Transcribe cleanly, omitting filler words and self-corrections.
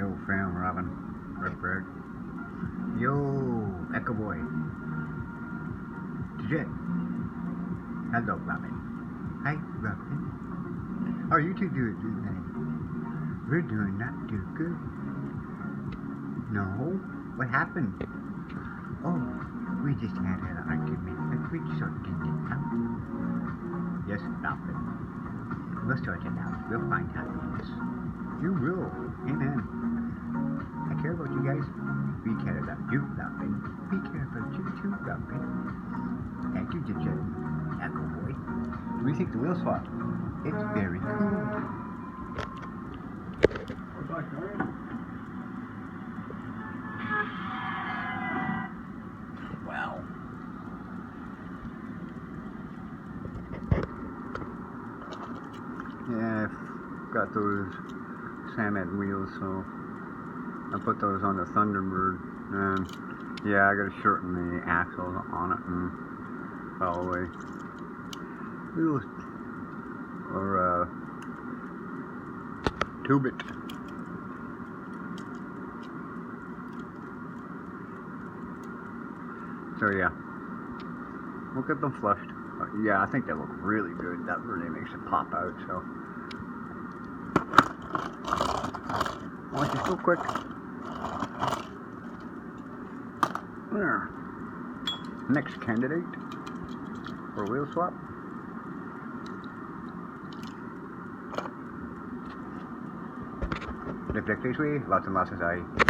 old friend Robin. Rick. Yo, Echo Boy. Legit. Hello, Robin. Hi, Robin. How are you two doing tonight? We're doing not too good. No? What happened? Oh, we just had an argument and we sorted it out. Yes, Robin. We'll sort it out. We'll find happiness. You will. Amen. I care about you guys. We care about you, Robin. We care about you too, Robin. Thank you, Digit. Echo Boy. We think the wheel swap. It's very cool. Wow. Yeah, I've got those Samet wheels, so I put those on the Thunderbird, and yeah, I gotta shorten the axles on it and probably wheels or tube it. So yeah, we'll get them flushed. Yeah, I think they look really good. That really makes it pop out. So watch this go quick. There. Next candidate for wheel swap. Live this way, lots and lots of eye.